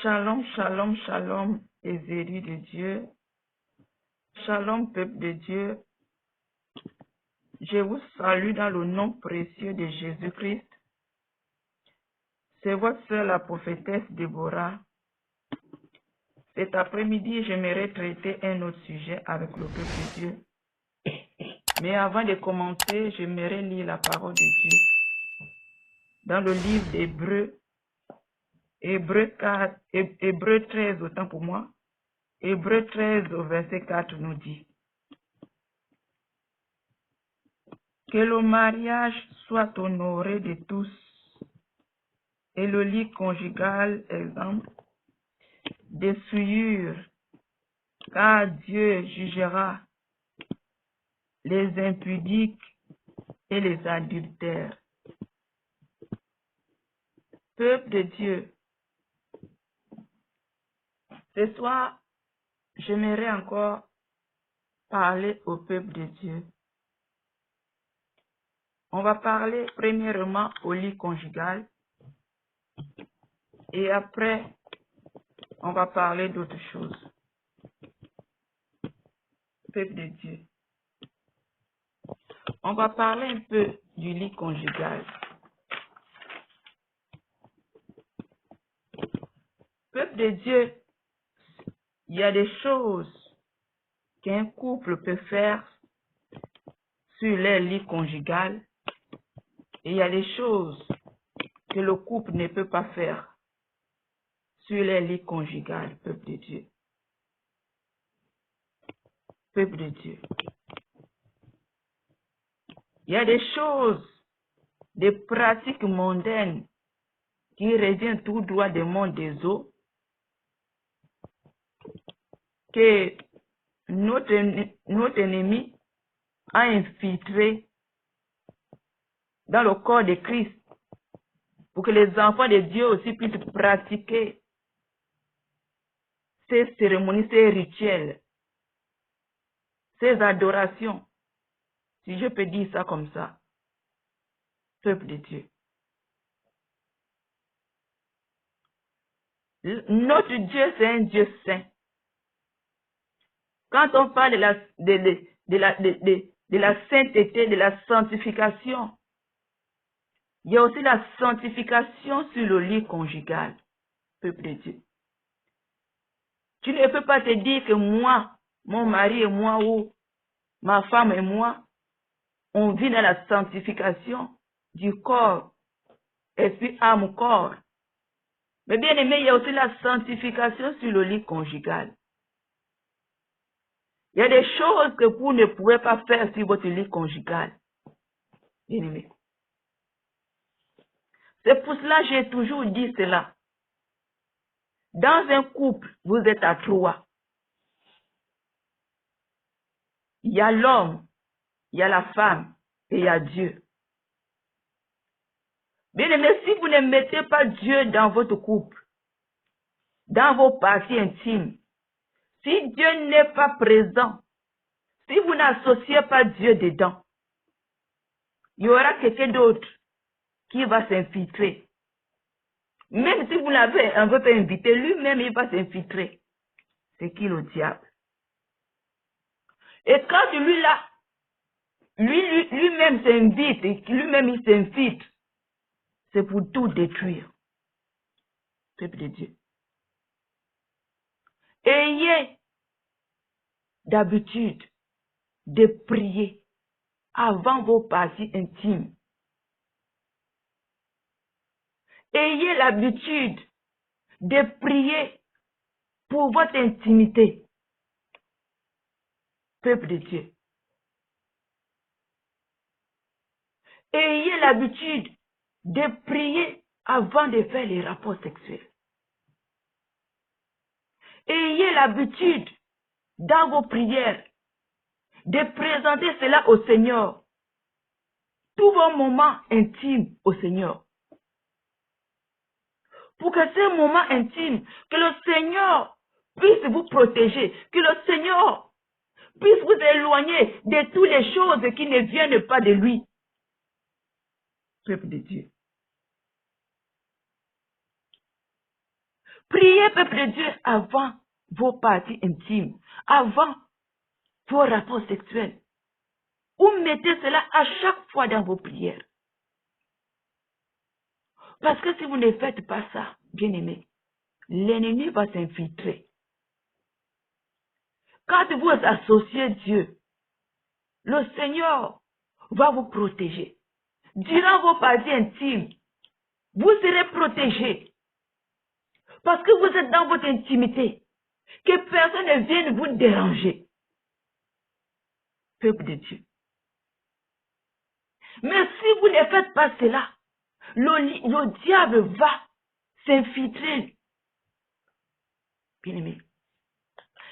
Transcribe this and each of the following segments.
Shalom, shalom, shalom, les élus de Dieu. Shalom, peuple de Dieu. Je vous salue dans le nom précieux de Jésus-Christ. C'est votre sœur, la prophétesse Déborah. Cet après-midi, j'aimerais traiter un autre sujet avec le peuple de Dieu. Mais avant de commencer, j'aimerais lire la parole de Dieu. Dans le livre d'Hébreux, Hébreux 13, autant pour moi. Hébreux 13 au verset 4 nous dit: que le mariage soit honoré de tous et le lit conjugal exempt des souillures, car Dieu jugera les impudiques et les adultères. Peuple de Dieu, ce soir, j'aimerais encore parler au peuple de Dieu. On va parler premièrement au lit conjugal et après, on va parler d'autres choses. Peuple de Dieu, on va parler un peu du lit conjugal. Peuple de Dieu, il y a des choses qu'un couple peut faire sur leur lit conjugal et il y a des choses que le couple ne peut pas faire sur leur lit conjugal, peuple de Dieu. Peuple de Dieu. Il y a des choses, des pratiques mondaines qui reviennent tout droit du monde des eaux que notre ennemi a infiltré dans le corps de Christ pour que les enfants de Dieu aussi puissent pratiquer ces cérémonies, ces rituels, ces adorations, si je peux dire ça comme ça, peuple de Dieu. Notre Dieu, c'est un Dieu saint. Quand on parle de la sainteté, de la sanctification, il y a aussi la sanctification sur le lit conjugal, peuple de Dieu. Tu ne peux pas te dire que moi, mon mari et moi, ou ma femme et moi, on vit dans la sanctification du corps, esprit, âme, corps. Mais bien aimé, il y a aussi la sanctification sur le lit conjugal. Il y a des choses que vous ne pouvez pas faire sur votre lit conjugal. Bien aimé. C'est pour cela que j'ai toujours dit cela. Dans un couple, vous êtes à trois. Il y a l'homme, il y a la femme et il y a Dieu. Bien aimé, si vous ne mettez pas Dieu dans votre couple, dans vos parties intimes, si Dieu n'est pas présent, si vous n'associez pas Dieu dedans, il y aura quelqu'un d'autre qui va s'infiltrer. Même si vous l'avez un peu invité, lui-même il va s'infiltrer. C'est qui le diable? Et quand celui-là, lui-même s'invite, et lui-même il s'infiltre, c'est pour tout détruire. Peuple de Dieu. Ayez d'habitude de prier avant vos parties intimes. Ayez l'habitude de prier pour votre intimité. Peuple de Dieu. Ayez l'habitude de prier avant de faire les rapports sexuels. Ayez l'habitude, dans vos prières, de présenter cela au Seigneur. Tous vos moments intimes au Seigneur. Pour que ces moments intimes, que le Seigneur puisse vous protéger, que le Seigneur puisse vous éloigner de toutes les choses qui ne viennent pas de lui. Peuple de Dieu. Priez, peuple de Dieu, avant vos parties intimes, avant vos rapports sexuels. Ou mettez cela à chaque fois dans vos prières. Parce que si vous ne faites pas ça, bien-aimés, l'ennemi va s'infiltrer. Quand vous associez Dieu, le Seigneur va vous protéger. Durant vos parties intimes, vous serez protégés. Parce que vous êtes dans votre intimité. Que personne ne vienne vous déranger. Peuple de Dieu. Mais si vous ne faites pas cela, le diable va s'infiltrer. Bien-aimé.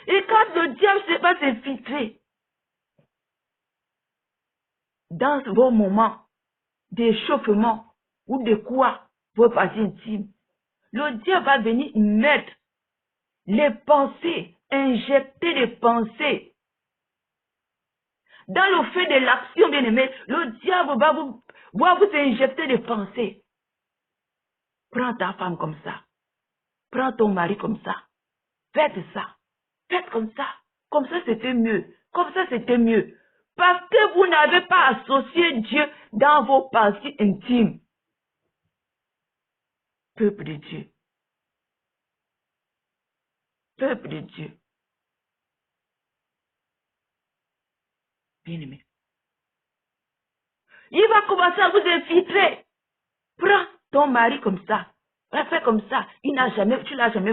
Et quand le diable va s'infiltrer dans vos moments d'échauffement ou de quoi, vos parties intimes, le diable va venir mettre les pensées, injecter les pensées. Dans le fait de l'action, bien-aimé, le diable va vous injecter des pensées. Prends ta femme comme ça. Prends ton mari comme ça. Faites ça. Faites comme ça. Comme ça, c'était mieux. Comme ça, c'était mieux. Parce que vous n'avez pas associé Dieu dans vos parties intimes. Peuple de Dieu. Peuple de Dieu. Bien-aimé. Il va commencer à vous infiltrer. Prends ton mari comme ça. Fais comme ça. Tu n'as jamais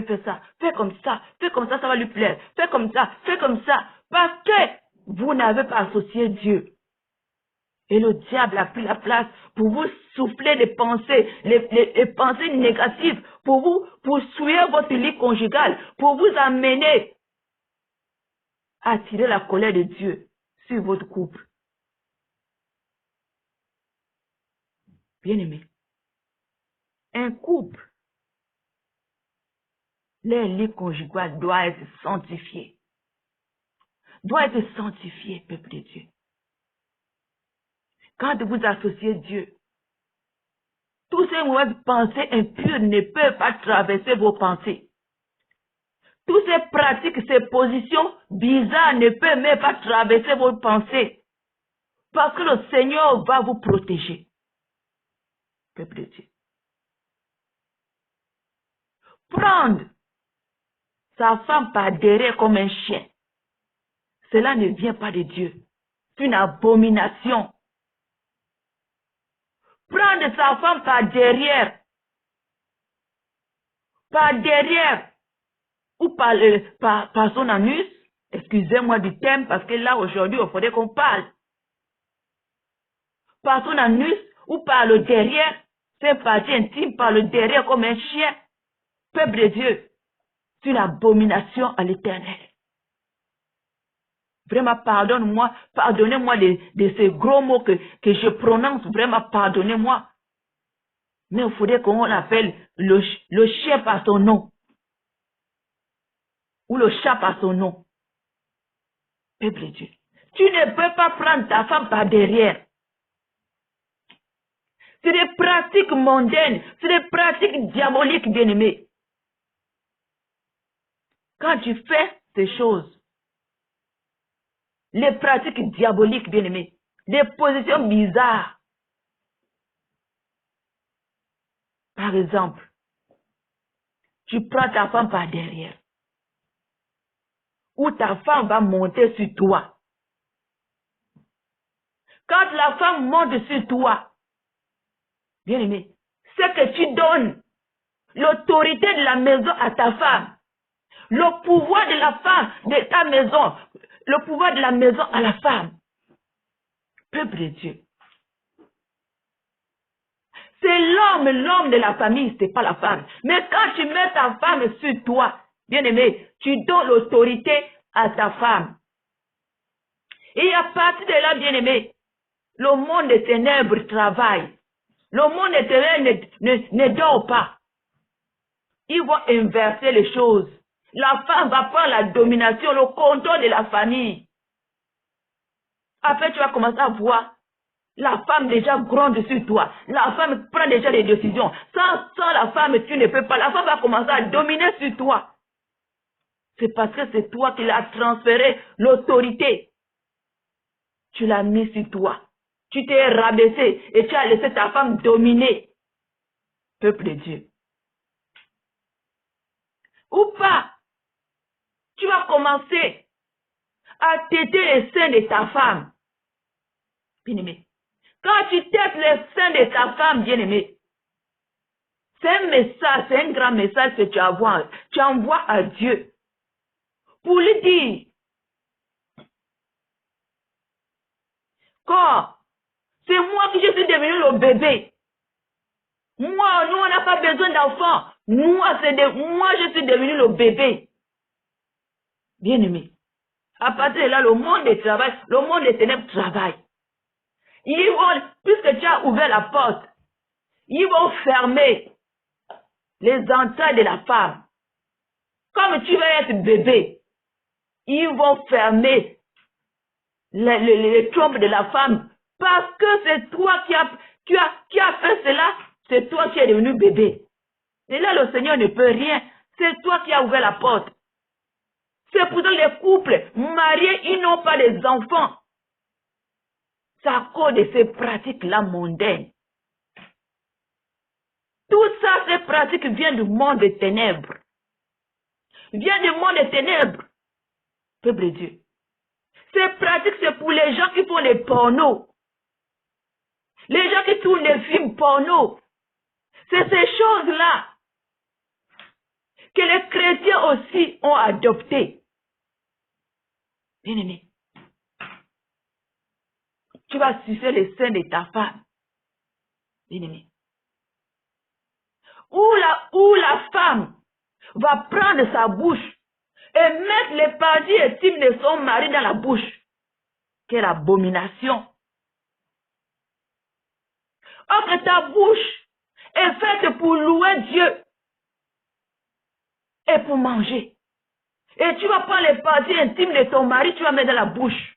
fait ça. Fais comme ça, ça va lui plaire. Fais comme ça. Parce que vous n'avez pas associé Dieu. Et le diable a pris la place pour vous souffler les pensées, les pensées négatives, pour souiller votre lit conjugal, pour vous amener à attirer la colère de Dieu sur votre couple. Bien-aimé, un couple, le lit conjugal doit être sanctifié. Doit être sanctifié, peuple de Dieu. Quand vous associez Dieu, tous ces mauvaises pensées impures ne peuvent pas traverser vos pensées. Toutes ces pratiques, ces positions bizarres ne peuvent même pas traverser vos pensées. Parce que le Seigneur va vous protéger. Peuple de Dieu. Prendre sa femme par derrière comme un chien, cela ne vient pas de Dieu. C'est une abomination. Prendre sa femme par derrière, ou par son anus, excusez-moi du thème, parce que là aujourd'hui, il faudrait qu'on parle. Par son anus ou par le derrière, c'est partie intime, par le derrière comme un chien. Peuple de Dieu, c'est une abomination à l'Éternel. Vraiment, pardonnez-moi de ces gros mots que je prononce, vraiment, pardonnez-moi. Mais il faudrait qu'on appelle le chien par son nom. Ou le chat par son nom. Peuple de Dieu. Tu ne peux pas prendre ta femme par derrière. C'est des pratiques mondaines, c'est des pratiques diaboliques, bien-aimés. Quand tu fais ces choses, les pratiques diaboliques, bien-aimés, les positions bizarres. Par exemple, tu prends ta femme par derrière. Ou ta femme va monter sur toi. Quand la femme monte sur toi, bien-aimé, c'est que tu donnes l'autorité de la maison à ta femme. Le pouvoir de la femme, de ta maison, le pouvoir de la maison à la femme. Peuple de Dieu. C'est l'homme de la famille, ce n'est pas la femme. Mais quand tu mets ta femme sur toi, bien-aimé, tu donnes l'autorité à ta femme. Et à partir de là, bien-aimé, le monde des ténèbres travaille. Le monde des ténèbres ne dort pas. Ils vont inverser les choses. La femme va prendre la domination, le contrôle de la famille. Après, tu vas commencer à voir La femme déjà gronde sur toi. La femme prend déjà des décisions. Sans la femme, tu ne peux pas. La femme va commencer à dominer sur toi. C'est parce que c'est toi qui l'as transféré l'autorité. Tu l'as mis sur toi. Tu t'es rabaissé et tu as laissé ta femme dominer. Peuple de Dieu. Ou pas. Tu vas commencer à têter les seins de ta femme. Bien-aimé. Quand tu têtes les seins de ta femme, bien-aimé, c'est un message, c'est un grand message que tu envoies à Dieu. Pour lui dire, quand c'est moi qui je suis devenu le bébé. Moi, nous, on n'a pas besoin d'enfants. Moi, je suis devenu le bébé. Bien-aimé. À partir de là, le monde des ténèbres travaille. Puisque tu as ouvert la porte, ils vont fermer les entrailles de la femme. Comme tu vas être bébé, ils vont fermer les trompes de la femme. Parce que c'est toi qui as fait cela, c'est toi qui es devenu bébé. Et là, le Seigneur ne peut rien. C'est toi qui as ouvert la porte. C'est pour ça que les couples mariés, ils n'ont pas des enfants. C'est à cause de ces pratiques-là mondaines. Tout ça, ces pratiques viennent du monde des ténèbres. Viennent du monde des ténèbres. Peuple de Dieu. Ces pratiques, c'est pour les gens qui font les pornos. Les gens qui tournent les films porno. C'est ces choses-là que les chrétiens aussi ont adoptées. Bien-aimé. Tu vas sucer les seins de ta femme. Bien-aimé. Où la femme va prendre sa bouche et mettre les parties intimes de son mari dans la bouche. Quelle abomination. Or que ta bouche est faite pour louer Dieu et pour manger. Et tu vas prendre les parties intimes de ton mari, tu vas mettre dans la bouche.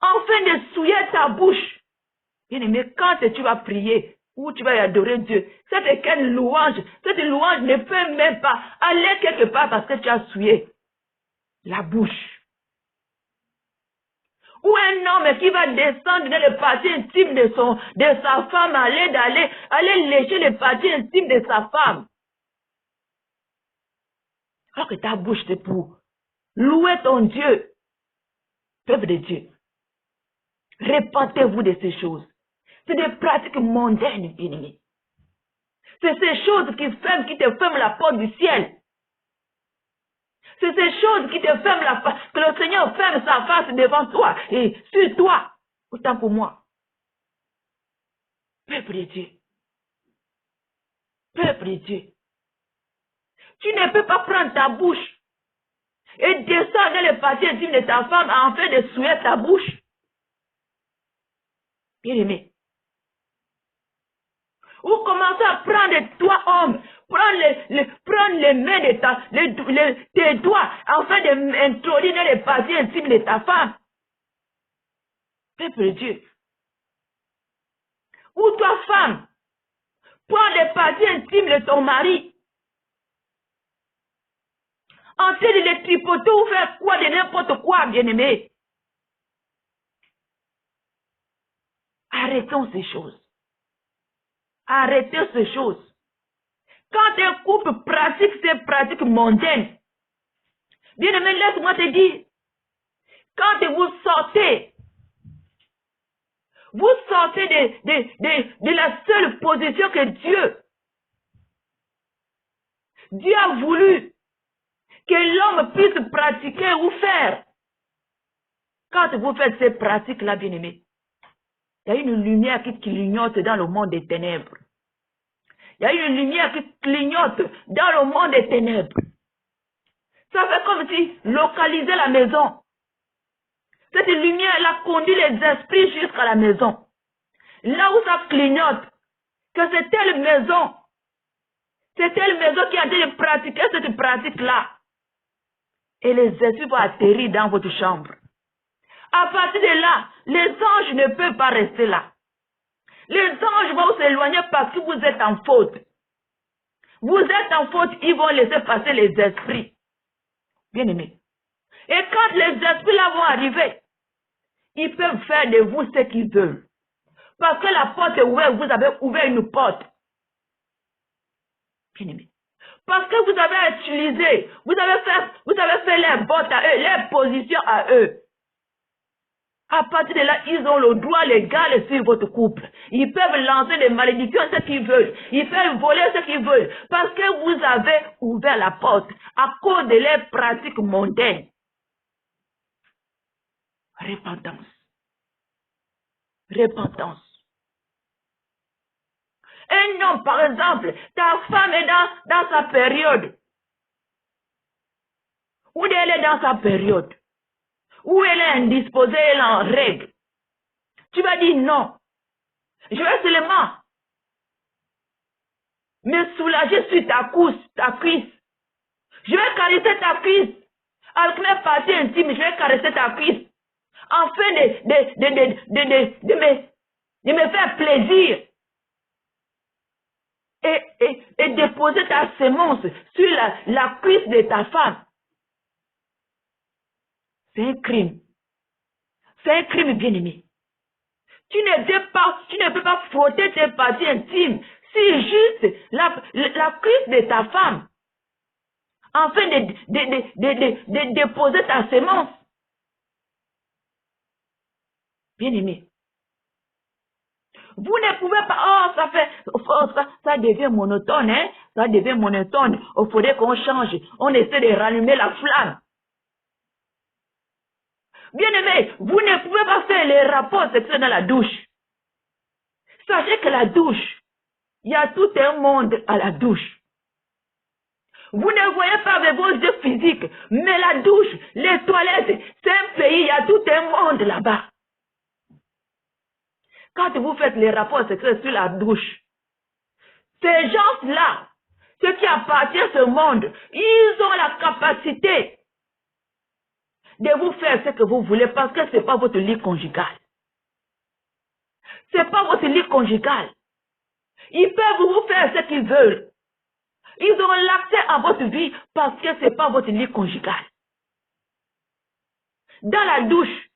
Afin de souiller ta bouche. Bien-aimé, quand tu vas prier, ou tu vas adorer Dieu, cette quelle louange, cette louange ne peut même pas aller quelque part parce que tu as souillé la bouche. Ou un homme qui va descendre dans les parties intimes de sa femme, aller lécher les parties intimes de sa femme. Alors que ta bouche c'est pour louer ton Dieu. Peuple de Dieu. Répentez-vous de ces choses. C'est des pratiques mondaines, bien-aimés. C'est ces choses qui te ferment la porte du ciel. C'est ces choses qui te ferment la face, que le Seigneur ferme sa face devant toi et sur toi, autant pour moi. Peuple de Dieu. Peuple de Dieu. Tu ne peux pas prendre ta bouche et descendre dans les parties intimes de ta femme afin de souiller ta bouche. Bien-aimé. Ou commencer à prendre toi, homme, prendre les mains de tes doigts afin d'introduire dans les parties intimes de ta femme. Peuple de Dieu. Ou toi, femme, prends les parties intimes de ton mari. En train de les tripoter ou faire quoi de n'importe quoi, bien-aimé. Arrêtons ces choses. Arrêtez ces choses. Quand un couple pratique ces pratiques mondaines, bien aimé, laisse-moi te dire, quand vous sortez de la seule position que Dieu a voulu que l'homme puisse pratiquer ou faire. Quand vous faites ces pratiques-là, bien aimé, il y a une lumière qui clignote dans le monde des ténèbres. Il y a une lumière qui clignote dans le monde des ténèbres. Ça fait comme si localiser la maison. Cette lumière-là conduit les esprits jusqu'à la maison. Là où ça clignote, que c'est telle maison qui a été de pratiquer cette pratique-là. Et les esprits vont atterrir dans votre chambre. À partir de là, les anges ne peuvent pas rester là. Les anges vont s'éloigner parce que vous êtes en faute. Vous êtes en faute, ils vont laisser passer les esprits. Bien-aimés. Et quand les esprits là vont arriver, ils peuvent faire de vous ce qu'ils veulent. Parce que la porte est ouverte, vous avez ouvert une porte. Bien-aimés. Parce que vous avez utilisé, vous avez fait les votes à eux, les positions à eux. À partir de là, ils ont le droit légal sur votre couple. Ils peuvent lancer des malédictions, ce qu'ils veulent. Ils peuvent voler ce qu'ils veulent. Parce que vous avez ouvert la porte à cause de leurs pratiques mondaines. Repentance. Repentance. Un homme, par exemple, ta femme est dans sa période. Où elle est dans sa période. Où elle est indisposée, elle est en règle. Tu vas dire non. Je vais seulement me soulager sur ta cuisse. Je vais caresser ta cuisse. Avec mes parties intimes, je vais caresser ta cuisse. Afin de me faire plaisir. Et déposer ta sémence sur la cuisse de ta femme. C'est un crime. C'est un crime, bien-aimé. Tu ne peux pas frotter tes parties intimes si juste la cuisse de ta femme, afin de déposer ta sémence. Bien-aimé. Vous ne pouvez pas, ça devient monotone, hein? Ça devient monotone. Il faudrait qu'on change. On essaie de rallumer la flamme. Bien-aimé, vous ne pouvez pas faire les rapports sexuels dans la douche. Sachez que la douche, il y a tout un monde à la douche. Vous ne voyez pas avec vos yeux physiques, mais la douche, les toilettes, c'est un pays, il y a tout un monde là-bas. Quand vous faites les rapports sexuels sur la douche, ces gens-là, ceux qui appartiennent à ce monde, ils ont la capacité de vous faire ce que vous voulez parce que ce n'est pas votre lit conjugal. Ce n'est pas votre lit conjugal. Ils peuvent vous faire ce qu'ils veulent. Ils auront l'accès à votre vie parce que ce n'est pas votre lit conjugal. Dans la douche,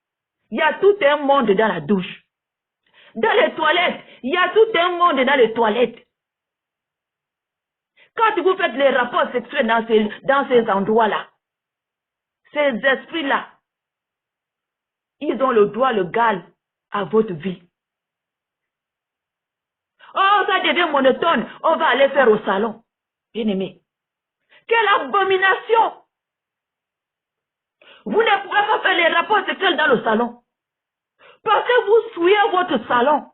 il y a tout un monde dans la douche. Dans les toilettes, il y a tout un monde dans les toilettes. Quand vous faites les rapports sexuels dans ces endroits-là, ces esprits-là, ils ont le droit légal à votre vie. Oh, ça devient monotone, on va aller faire au salon. Bien-aimé, quelle abomination! Vous ne pouvez pas faire les rapports sexuels dans le salon. Parce que vous souillez votre salon.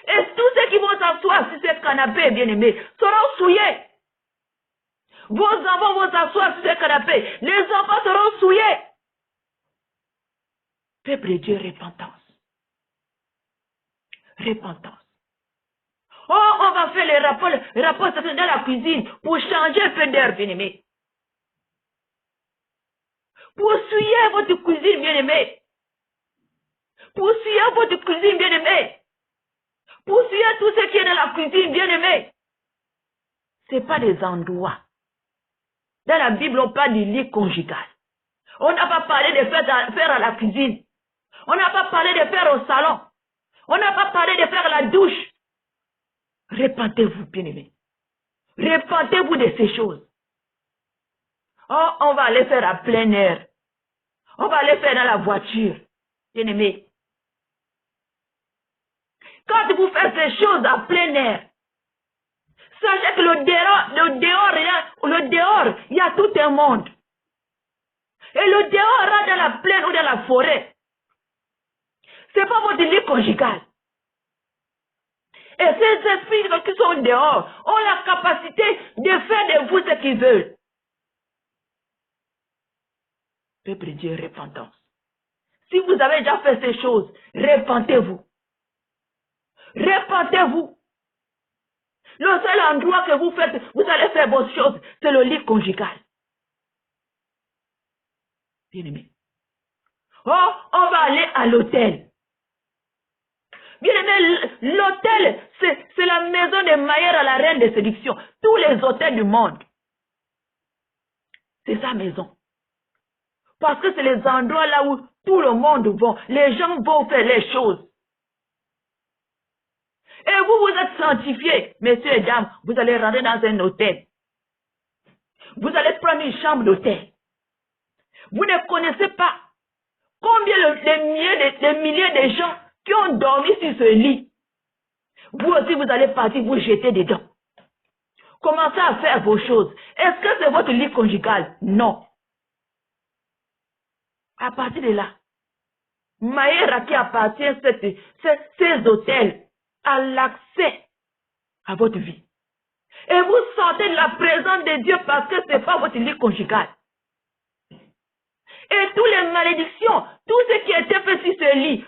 Et tous ceux qui vont s'asseoir sur ce canapé, bien-aimés, seront souillés. Vos enfants vont s'asseoir sur ce canapé. Les enfants seront souillés. Peuple de Dieu, repentance. Repentance. Oh, on va faire les rapports sexuels dans la cuisine pour changer un peu d'air, bien-aimés. Pour souiller votre cuisine, bien-aimé. Pour souiller votre cuisine, bien-aimé. Pour souiller tout ce qui est dans la cuisine, bien-aimé. Ce n'est pas des endroits. Dans la Bible, on parle du lit conjugal. On n'a pas parlé de faire à la cuisine. On n'a pas parlé de faire au salon. On n'a pas parlé de faire à la douche. Repentez-vous, bien-aimé. Repentez-vous de ces choses. Oh, on va aller faire à plein air. On va aller faire dans la voiture. Bien-aimé. Quand vous faites ces choses à plein air, sachez que le dehors, il y a tout un monde. Et le dehors, dans la plaine ou dans la forêt, ce n'est pas votre lit conjugal. Et ces esprits qui sont dehors ont la capacité de faire de vous ce qu'ils veulent. Peuple de Dieu, repentance. Si vous avez déjà fait ces choses, repentez-vous. Repentez-vous. Le seul endroit que vous faites, vous allez faire vos choses, c'est le lit conjugal. Bien-aimé. Oh, on va aller à l'hôtel. Bien-aimé, l'hôtel, c'est la maison de Maïra, la reine de séduction. Tous les hôtels du monde. C'est sa maison. Parce que c'est les endroits là où tout le monde va. Les gens vont faire les choses. Et vous, vous êtes sanctifiés, messieurs et dames. Vous allez rentrer dans un hôtel. Vous allez prendre une chambre d'hôtel. Vous ne connaissez pas combien de milliers de gens qui ont dormi sur ce lit. Vous aussi, vous allez partir vous jeter dedans. Commencez à faire vos choses. Est-ce que c'est votre lit conjugal? Non. À partir de là, Maïra qui appartient à ces hôtels a l'accès à votre vie. Et vous sentez la présence de Dieu parce que ce n'est pas votre lit conjugal. Et toutes les malédictions, tout ce qui a été fait sur ce lit,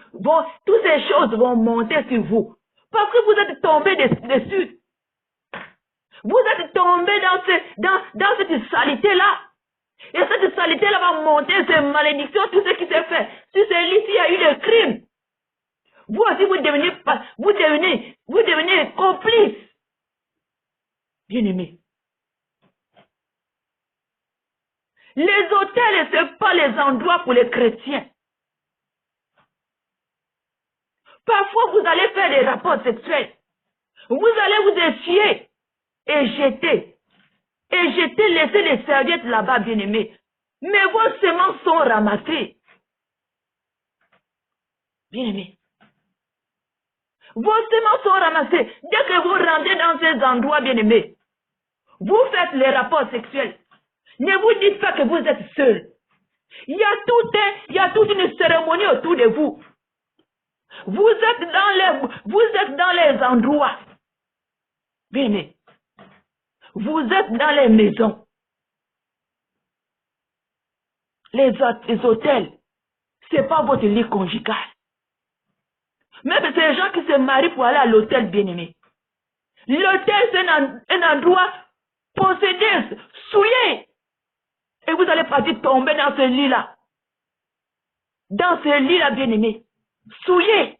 toutes ces choses vont monter sur vous. Parce que vous êtes tombé dessus. Vous êtes tombé dans cette saleté-là. Et cette saleté-là va monter, ces malédictions, tout ce qui s'est fait. Sur ce lit, il y a eu des crimes. Vous aussi, vous devenez complice. Bien-aimé. Les hôtels, ce n'est pas les endroits pour les chrétiens. Parfois, vous allez faire des rapports sexuels. Vous allez vous essuyer et jeter. Laisser les serviettes là-bas, bien-aimés. Mais vos semences sont ramassées. Bien-aimés. Vos semences sont ramassées. Dès que vous rentrez dans ces endroits, bien-aimés, vous faites les rapports sexuels. Ne vous dites pas que vous êtes seul. Il y a toute une cérémonie autour de vous. Vous êtes dans les endroits. Bien-aimés. Vous êtes dans les maisons. Les hôtels. Ce n'est pas votre lit conjugal. Même ces gens qui se marient pour aller à l'hôtel, bien-aimé. L'hôtel, c'est un endroit possédé, souillé. Et vous allez partir tomber dans ce lit-là. Dans ce lit-là, bien-aimé. Souillé.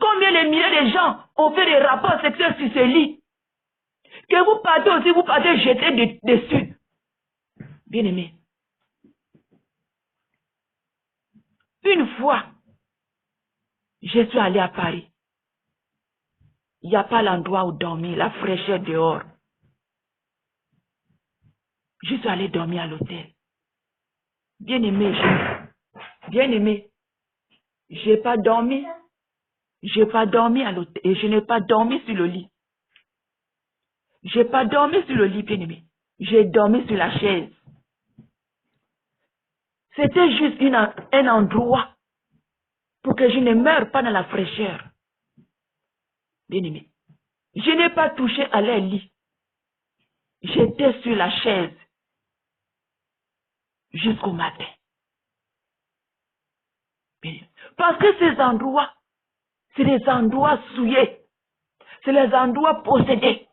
Combien de milliers de gens ont fait des rapports sexuels sur ce lit? Que vous partez aussi, vous partez jeter dessus. Bien-aimé. Une fois, je suis allé à Paris. Il n'y a pas l'endroit où dormir, la fraîcheur dehors. Je suis allé dormir à l'hôtel. Bien-aimé, j'ai pas dormi. J'ai pas dormi à l'hôtel et je n'ai pas dormi sur le lit. J'ai pas dormi sur le lit, bien-aimé. J'ai dormi sur la chaise. C'était juste un endroit pour que je ne meure pas dans la fraîcheur. Bien-aimé, je n'ai pas touché à leur lit. J'étais sur la chaise jusqu'au matin. Parce que ces endroits, c'est des endroits souillés. C'est les endroits possédés.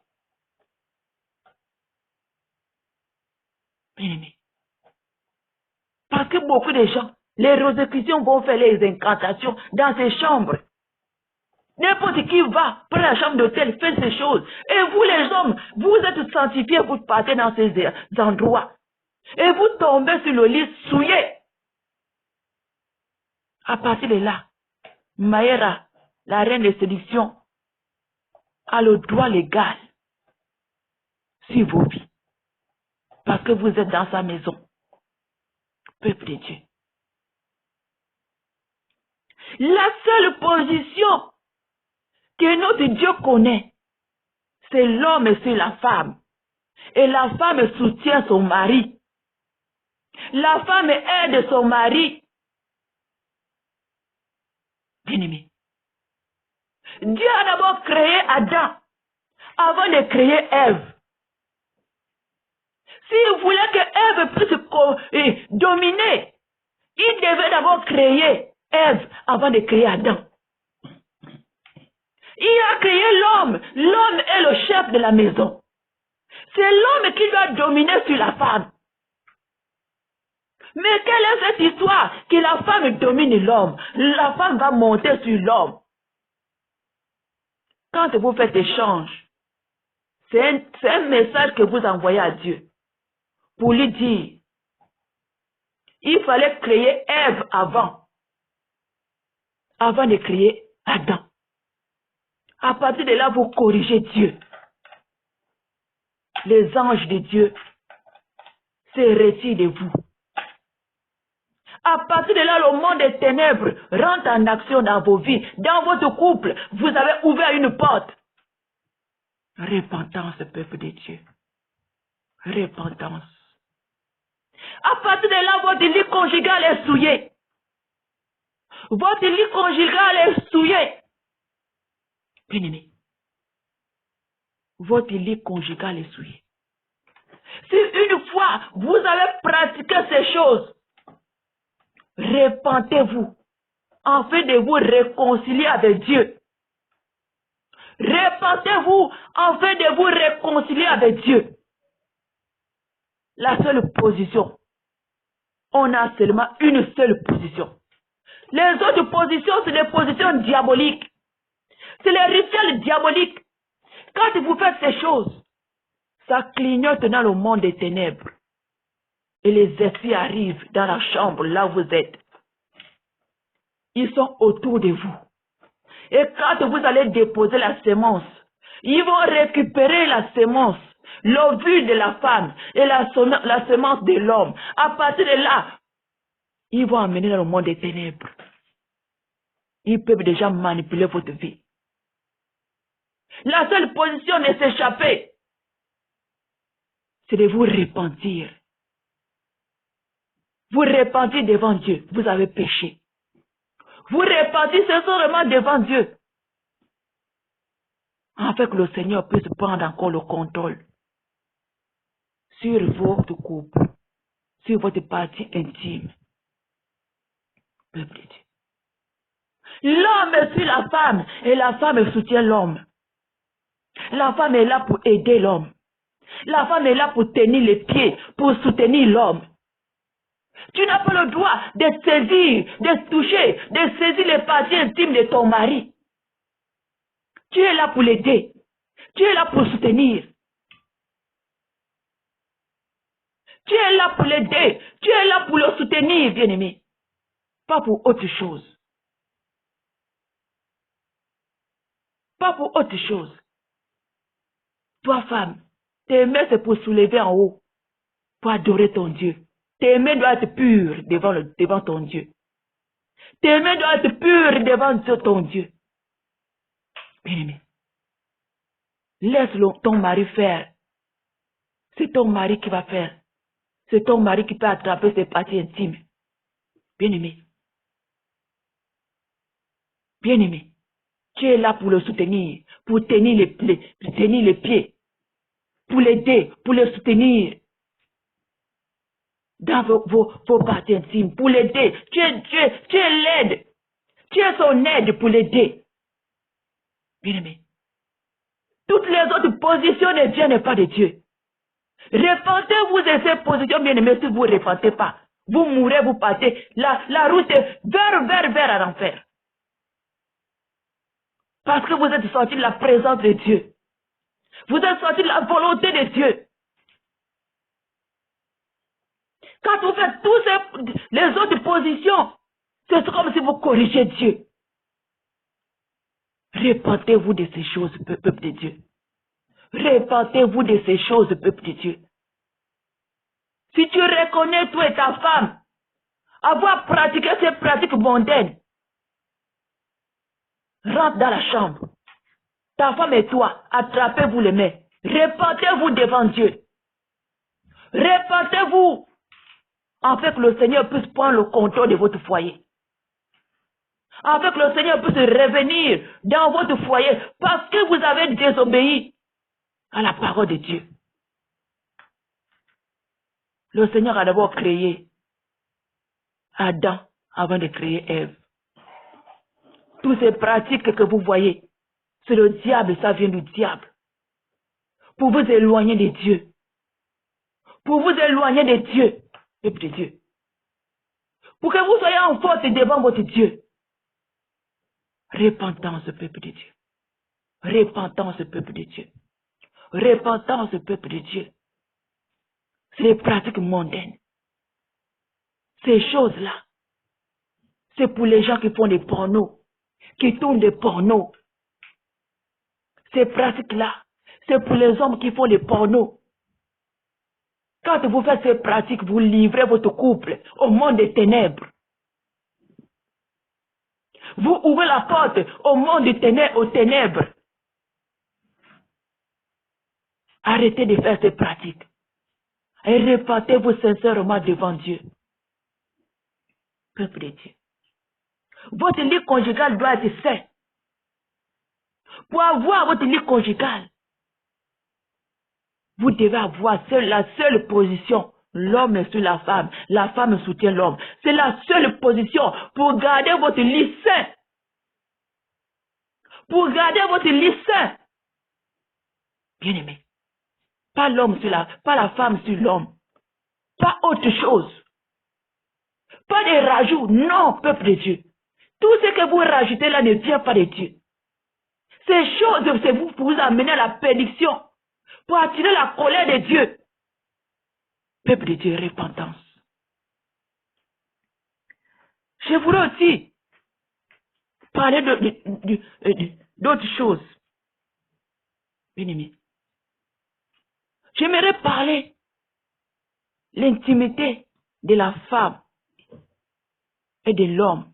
Bien-aimé. Parce que beaucoup de gens, les Rosicruciens vont faire les incantations dans ces chambres. N'importe qui va prendre la chambre d'hôtel, fait ces choses. Et vous les hommes, vous êtes sanctifiés, vous partez dans ces endroits. Et vous tombez sur le lit souillé. À partir de là, Maïra, la reine de séduction, a le droit légal sur vos vies. Parce que vous êtes dans sa maison. Peuple de Dieu. La seule position que notre Dieu connaît, c'est l'homme sur la femme. Et la femme soutient son mari. La femme aide son mari. Bien-aimé. Dieu a d'abord créé Adam avant de créer Ève. S'il voulait que Ève puisse dominer, il devait d'abord créer Ève avant de créer Adam. Il a créé l'homme. L'homme est le chef de la maison. C'est l'homme qui doit dominer sur la femme. Mais quelle est cette histoire que la femme domine l'homme? La femme va monter sur l'homme. Quand vous faites échange, c'est un message que vous envoyez à Dieu pour lui dire, il fallait créer Ève avant de créer Adam. À partir de là, vous corrigez Dieu. Les anges de Dieu se retirent de vous. À partir de là, le monde des ténèbres rentre en action dans vos vies. Dans votre couple, vous avez ouvert une porte. Repentance, peuple de Dieu. Repentance. À partir de là, votre lit conjugal est souillé. Votre lit conjugal est souillé. Bien-aimé, votre lit conjugal est souillé. Si une fois vous avez pratiqué ces choses, repentez-vous afin de vous réconcilier avec Dieu. Repentez-vous afin de vous réconcilier avec Dieu. La seule position. On a seulement une seule position. Les autres positions, c'est des positions diaboliques. C'est les rituels diaboliques. Quand vous faites ces choses, ça clignote dans le monde des ténèbres. Et les esprits arrivent dans la chambre là où vous êtes. Ils sont autour de vous. Et quand vous allez déposer la sémence, ils vont récupérer la sémence, l'ovule de la femme et la sémence de l'homme. À partir de là, ils vont amener dans le monde des ténèbres. Ils peuvent déjà manipuler votre vie. La seule position de s'échapper, c'est de vous repentir. Vous repentir devant Dieu. Vous avez péché. Vous repentir sincèrement devant Dieu. Afin que le Seigneur puisse prendre encore le contrôle sur votre couple, sur votre partie intime. Peuple de Dieu. L'homme suit la femme et la femme soutient l'homme. La femme est là pour aider l'homme. La femme est là pour tenir les pieds, pour soutenir l'homme. Tu n'as pas le droit de saisir, de toucher, de saisir les parties intimes de ton mari. Tu es là pour l'aider. Tu es là pour soutenir. Tu es là pour l'aider. Tu es là pour le soutenir, bien-aimé. Pas pour autre chose. Pas pour autre chose. Toi, femme, tes mains, c'est pour soulever en haut, pour adorer ton Dieu. Tes mains doivent être pures devant ton Dieu. Tes mains doivent être pures devant ton Dieu. Bien-aimé, laisse ton mari faire. C'est ton mari qui va faire. C'est ton mari qui peut attraper ses parties intimes. Bien-aimé. Bien-aimé. Tu es là pour le soutenir, pour tenir les pieds, pour l'aider, pour le soutenir dans vos parties intimes, pour l'aider. Tu es l'aide. Tu es son aide pour l'aider. Bien-aimé. Toutes les autres positions de Dieu n'est pas de Dieu. Repentez-vous de ces positions, bien-aimés, si vous ne repentez pas. Vous mourrez, vous partez. La route est vers à l'enfer. Parce que vous êtes sortis de la présence de Dieu. Vous êtes sortis de la volonté de Dieu. Quand vous faites toutes les autres positions, c'est comme si vous corrigez Dieu. Repentez-vous de ces choses, peuple de Dieu. Repentez-vous de ces choses, peuple de Dieu. Si tu reconnais, toi et ta femme, avoir pratiqué ces pratiques mondaines, rentre dans la chambre. Ta femme et toi, attrapez-vous les mains. Repentez-vous devant Dieu. Repentez-vous afin que le Seigneur puisse prendre le contrôle de votre foyer. Afin que le Seigneur puisse revenir dans votre foyer parce que vous avez désobéi à la parole de Dieu. Le Seigneur a d'abord créé Adam avant de créer Ève. Toutes ces pratiques que vous voyez, c'est le diable, ça vient du diable. Pour vous éloigner de Dieu. Pour vous éloigner de Dieu, peuple de Dieu. Pour que vous soyez en force devant votre Dieu. Repentance, peuple de Dieu. Repentance, peuple de Dieu. Repentance, peuple de Dieu. C'est les pratiques mondaines. Ces choses-là, c'est pour les gens qui font des pornos, qui tournent des pornos. Ces pratiques-là, c'est pour les hommes qui font des pornos. Quand vous faites ces pratiques, vous livrez votre couple au monde des ténèbres. Vous ouvrez la porte au monde des ténèbres, aux ténèbres. Arrêtez de faire ces pratiques. Et repentez-vous sincèrement devant Dieu. Peuple de Dieu. Votre lit conjugal doit être sain. Pour avoir votre lit conjugal, vous devez avoir la seule position. L'homme est sur la femme soutient l'homme. C'est la seule position pour garder votre lit sain. Pour garder votre lit sain. Bien-aimé. Pas l'homme sur pas la femme sur l'homme. Pas autre chose. Pas des rajouts. Non, peuple de Dieu. Tout ce que vous rajoutez là ne vient pas de Dieu. Ces choses, c'est vous pour vous amener à la perdition. Pour attirer la colère de Dieu. Peuple de Dieu, repentance. Je voudrais aussi parler d'autres choses. Bien-aimé. J'aimerais parler l'intimité de la femme et de l'homme.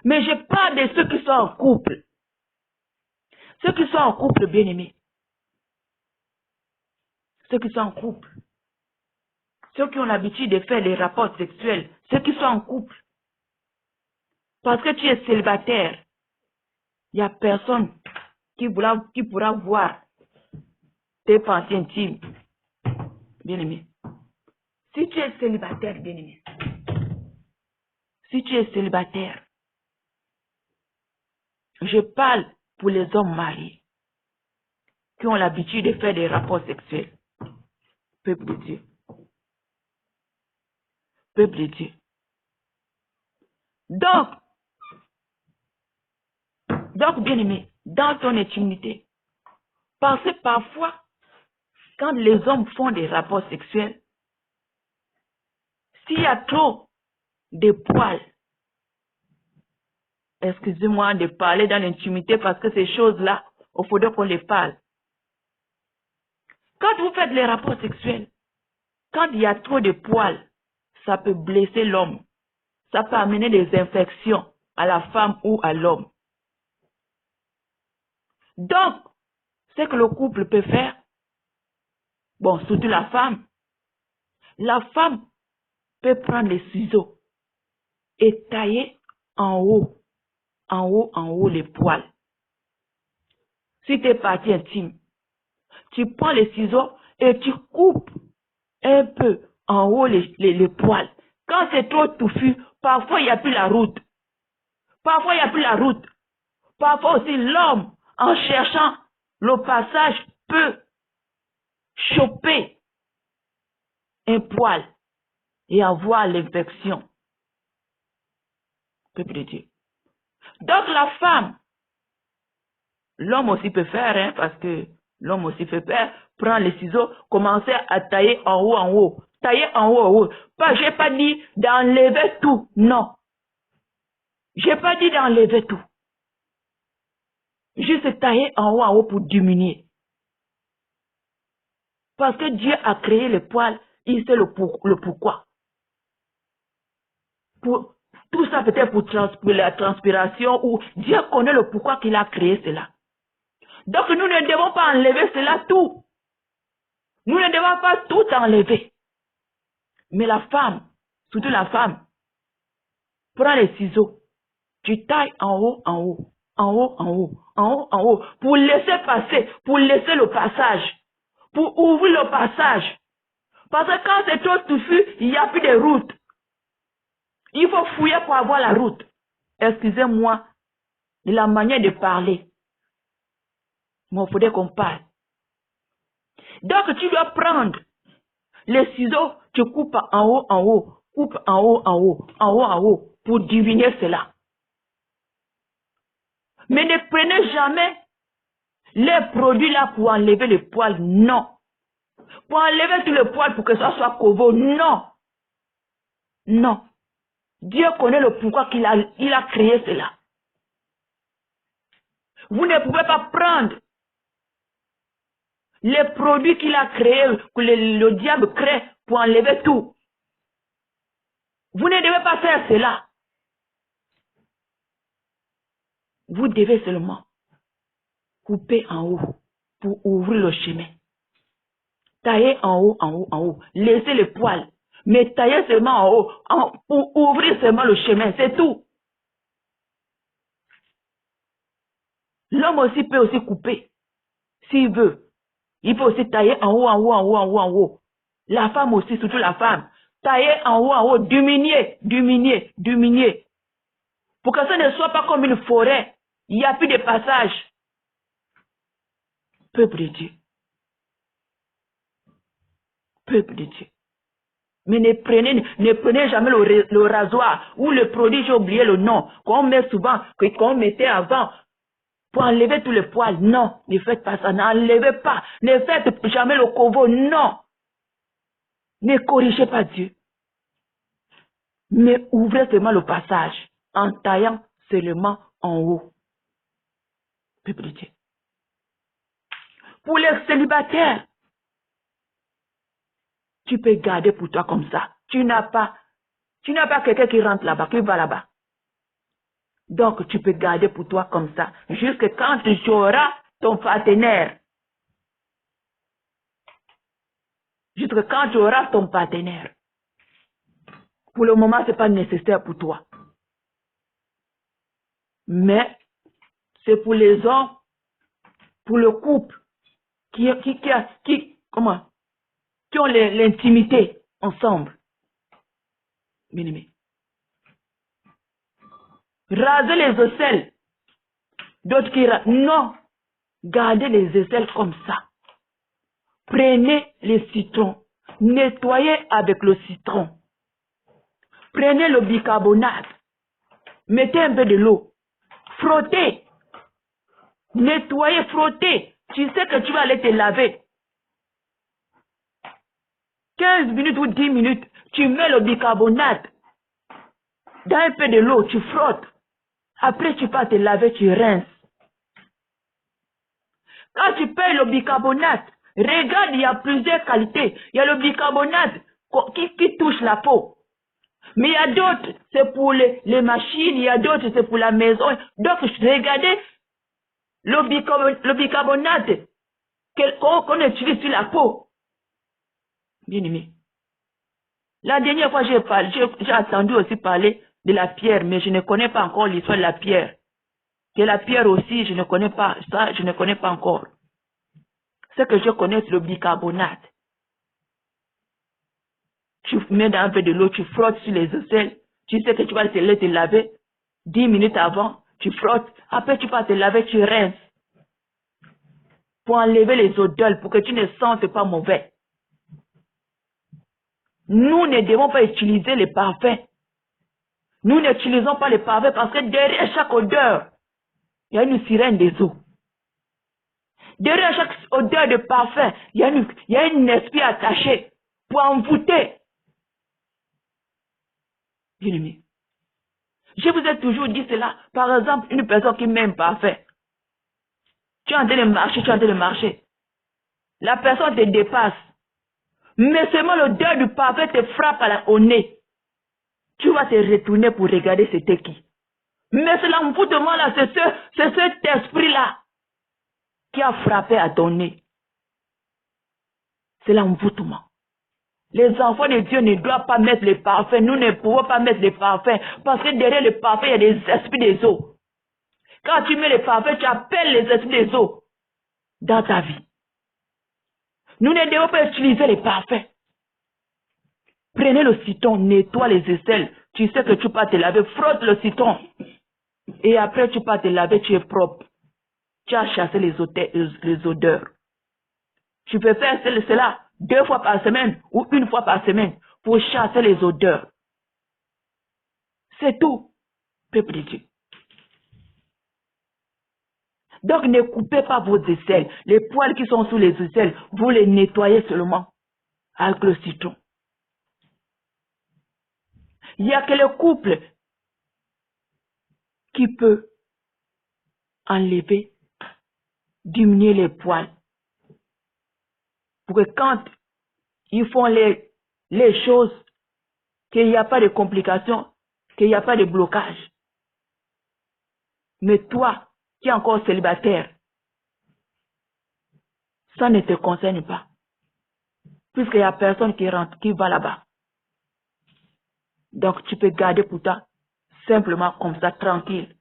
Mais je parle de ceux qui sont en couple. Ceux qui sont en couple, bien-aimés. Ceux qui sont en couple. Ceux qui ont l'habitude de faire des rapports sexuels. Ceux qui sont en couple. Parce que tu es célibataire. Il n'y a personne qui pourra voir tes pensées intimes. Bien-aimé. Si tu es célibataire, bien-aimé. Si tu es célibataire. Je parle pour les hommes mariés. Qui ont l'habitude de faire des rapports sexuels. Peuple de Dieu. Peuple de Dieu. Donc, bien-aimé, dans ton intimité, parce que parfois, quand les hommes font des rapports sexuels, s'il y a trop de poils, excusez-moi de parler dans l'intimité parce que ces choses-là, il faudrait qu'on les parle. Quand vous faites les rapports sexuels, quand il y a trop de poils, ça peut blesser l'homme. Ça peut amener des infections à la femme ou à l'homme. Donc, ce que le couple peut faire, bon, surtout la femme peut prendre les ciseaux et tailler en haut les poils. Si tu es partie intime, tu prends les ciseaux et tu coupes un peu en haut les poils. Quand c'est trop touffu, parfois il n'y a plus la route. Parfois aussi l'homme, en cherchant le passage, peut choper un poil et avoir l'infection. Peuple de Dieu. Donc la femme, l'homme aussi peut faire, parce que l'homme aussi peut faire, prendre les ciseaux, commencer à tailler en haut. Tailler en haut. Je n'ai pas dit d'enlever tout, non. Je n'ai pas dit d'enlever tout. Juste tailler en haut pour diminuer. Parce que Dieu a créé le poil, il sait le pourquoi. Pour tout ça peut-être pour la transpiration, ou Dieu connaît le pourquoi qu'il a créé cela. Donc nous ne devons pas enlever cela tout. Nous ne devons pas tout enlever. Mais la femme, surtout la femme, prend les ciseaux. Tu tailles en haut, pour laisser passer, pour laisser le passage, pour ouvrir le passage. Parce que quand c'est trop touffu, il n'y a plus de route. Il faut fouiller pour avoir la route. Excusez-moi de la manière de parler. Mais il faudrait qu'on parle. Donc tu dois prendre les ciseaux, tu coupes en haut, coupe en haut, pour diminuer cela. Mais ne prenez jamais les produits là pour enlever les poils. Non. Pour enlever tout le poil pour que ça soit covo. Non. Non. Dieu connaît le pourquoi il a créé cela. Vous ne pouvez pas prendre les produits qu'il a créés, que le diable crée pour enlever tout. Vous ne devez pas faire cela. Vous devez seulement couper en haut pour ouvrir le chemin. Tailler en haut, en haut, en haut. Laissez les poils. Mais taillez seulement en haut pour ouvrir seulement le chemin. C'est tout. L'homme aussi peut aussi couper. S'il veut. Il peut aussi tailler en haut, en haut, en haut, en haut, en haut. La femme aussi, surtout la femme. Tailler en haut, diminuer, diminuer, diminuer. Pour que ça ne soit pas comme une forêt. Il n'y a plus de passage. Peuple de Dieu. Peuple de Dieu. Mais ne prenez jamais le rasoir ou le produit, j'ai oublié le nom, qu'on met souvent, qu'on mettait avant pour enlever tous les poils. Non, ne faites pas ça, n'enlevez pas. Ne faites jamais le covo, non. Ne corrigez pas Dieu. Mais ouvrez seulement le passage en taillant seulement en haut. Peuple de Dieu. Pour les célibataires, tu peux garder pour toi comme ça. Tu n'as pas quelqu'un qui rentre là-bas, qui va là-bas. Donc, tu peux garder pour toi comme ça, jusqu'à quand tu auras ton partenaire. Jusqu'à quand tu auras ton partenaire. Pour le moment, ce n'est pas nécessaire pour toi. Mais, c'est pour les hommes, pour le couple, qui ont l'intimité ensemble. Bien-aimé. Rasez les aisselles. D'autres qui rasent. Non. Gardez les aisselles comme ça. Prenez les citrons. Nettoyez avec le citron. Prenez le bicarbonate. Mettez un peu de l'eau. Frottez. Nettoyez, frottez. Tu sais que tu vas aller te laver. 15 minutes ou 10 minutes, tu mets le bicarbonate dans un peu de l'eau, tu frottes. Après, tu vas te laver, tu rinces. Quand tu payes le bicarbonate, regarde, il y a plusieurs qualités. Il y a le bicarbonate qui touche la peau. Mais il y a d'autres, c'est pour les machines, il y a d'autres, c'est pour la maison. Donc, regardez le bicarbonate qu'on utilise sur la peau. Bien aimé. La dernière fois, j'ai entendu aussi parler de la pierre, mais je ne connais pas encore l'histoire de la pierre. Et la pierre aussi, je ne connais pas, ça, je ne connais pas encore. Ce que je connais, c'est le bicarbonate. Tu mets dans un peu de l'eau, tu frottes sur les aisselles. Tu sais que tu vas te laver 10 minutes avant, tu frottes. Après, tu vas te laver, tu rinces. Pour enlever les odeurs, pour que tu ne sentes pas mauvais. Nous ne devons pas utiliser les parfums. Nous n'utilisons pas les parfums parce que derrière chaque odeur, il y a une sirène des eaux. Derrière chaque odeur de parfum, il y a une esprit attaché pour envoûter. Bien-aimé. Je vous ai toujours dit cela. Par exemple, une personne qui met un parfum. Tu es en train de marcher, tu es en train de marcher. La personne te dépasse. Mais seulement l'odeur du parfum te frappe au nez. Tu vas te retourner pour regarder c'était qui. Mais c'est l'envoûtement là, c'est cet esprit-là qui a frappé à ton nez. C'est l'envoûtement. Les enfants de Dieu ne doivent pas mettre les parfums. Nous ne pouvons pas mettre les parfums. Parce que derrière le parfum, il y a des esprits des eaux. Quand tu mets les parfums, tu appelles les esprits des eaux dans ta vie. Nous ne devons pas utiliser les parfums. Prenez le citron, nettoie les aisselles. Tu sais que tu peux te laver, frotte le citron. Et après, tu peux te laver, tu es propre. Tu as chassé les odeurs. Tu peux faire cela 2 fois par semaine ou 1 fois par semaine pour chasser les odeurs. C'est tout, peuple de Dieu. Donc, ne coupez pas vos aisselles. Les poils qui sont sous les aisselles, vous les nettoyez seulement avec le citron. Il n'y a que le couple qui peut enlever, diminuer les poils. Pour que quand ils font les choses, qu'il n'y a pas de complications, qu'il n'y a pas de blocage. Mais toi, qui es encore célibataire, ça ne te concerne pas. Puisqu'il n'y a personne qui rentre, qui va là-bas. Donc tu peux garder pour toi, simplement comme ça, tranquille.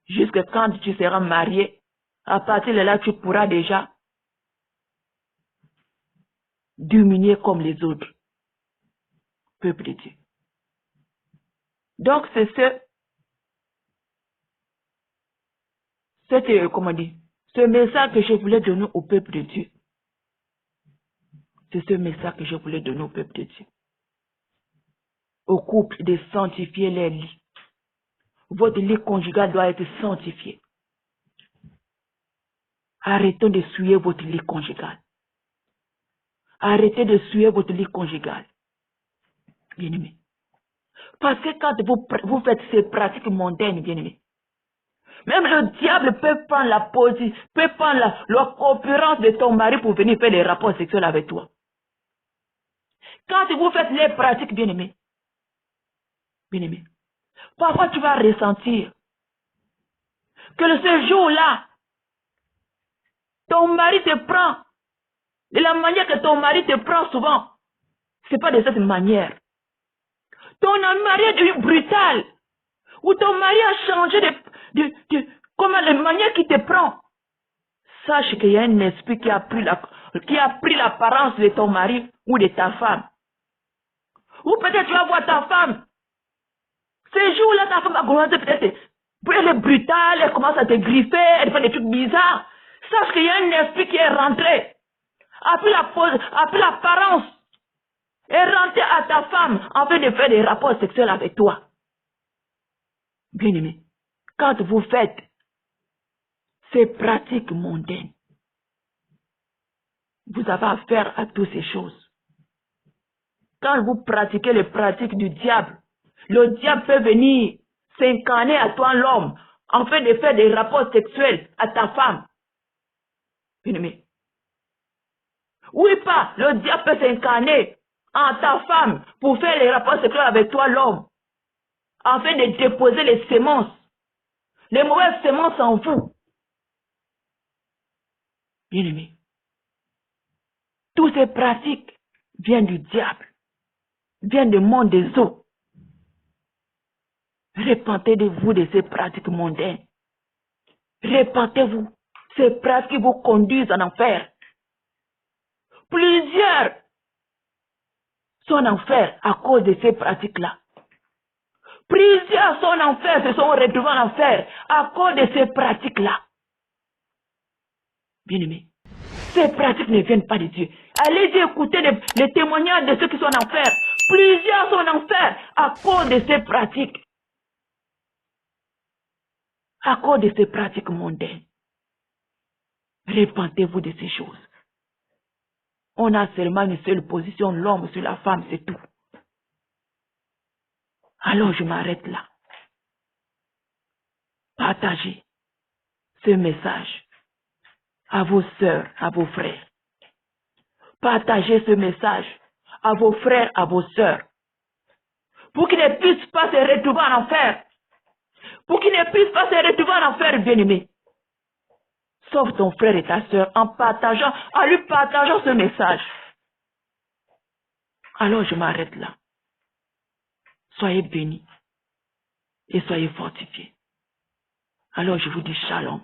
Jusque quand tu seras marié, à partir de là, tu pourras déjà diminuer comme les autres. Peuple de Dieu. Donc c'est ce message que je voulais donner au peuple de Dieu. C'est ce message que je voulais donner au peuple de Dieu. Au couple de sanctifier les lits. Votre lit conjugal doit être sanctifié. Arrêtons de souiller votre lit conjugal. Arrêtez de souiller votre lit conjugal. Bien-aimé. Parce que quand vous faites ces pratiques mondaines, bien-aimé, même le diable peut prendre la position, peut prendre la concurrence de ton mari pour venir faire des rapports sexuels avec toi. Quand vous faites les pratiques, bien-aimé, parfois tu vas ressentir que ce jour-là, ton mari te prend de la manière que ton mari te prend souvent. Ce n'est pas de cette manière. Ton mari est devenu brutal. Ou ton mari a changé comment la manière qu'il te prend. Sache qu'il y a un esprit qui a pris l'apparence de ton mari ou de ta femme. Ou peut-être tu vas voir ta femme. Ce jour-là, ta femme va commencer peut-être. Elle est brutale, elle commence à te griffer, elle fait des trucs bizarres. Sache qu'il y a un esprit qui est rentré. A pris l'apparence. Est rentré à ta femme afin de faire des rapports sexuels avec toi. Bien-aimé, quand vous faites ces pratiques mondaines, vous avez affaire à toutes ces choses. Quand vous pratiquez les pratiques du diable, le diable peut venir s'incarner à toi, l'homme, afin de faire des rapports sexuels à ta femme. Bien-aimé. Oui, pas, le diable peut s'incarner en ta femme pour faire les rapports sexuels avec toi, l'homme, afin de déposer les semences, les mauvaises semences en vous. Bien-aimé, toutes ces pratiques viennent du diable, viennent du monde des eaux. Repentez-vous de ces pratiques mondaines. Repentez-vous. Ces pratiques qui vous conduisent en enfer. Plusieurs sont en enfer à cause de ces pratiques-là. Plusieurs sont en enfer, se sont retrouvés en enfer à cause de ces pratiques-là. Bien-aimés, ces pratiques ne viennent pas de Dieu. Allez écouter les témoignages de ceux qui sont en enfer. Plusieurs sont en enfer à cause de ces pratiques. À cause de ces pratiques mondaines. Repentez-vous de ces choses. On a seulement une seule position, l'homme sur la femme, c'est tout. Alors je m'arrête là. Partagez ce message à vos sœurs, à vos frères. Partagez ce message à vos frères, à vos sœurs. Pour qu'ils ne puissent pas se retrouver en enfer. Pour qu'ils ne puissent pas se retrouver en enfer, bien-aimé. Sauve ton frère et ta sœur en lui partageant ce message. Alors je m'arrête là. Soyez bénis et soyez fortifiés. Alors je vous dis shalom.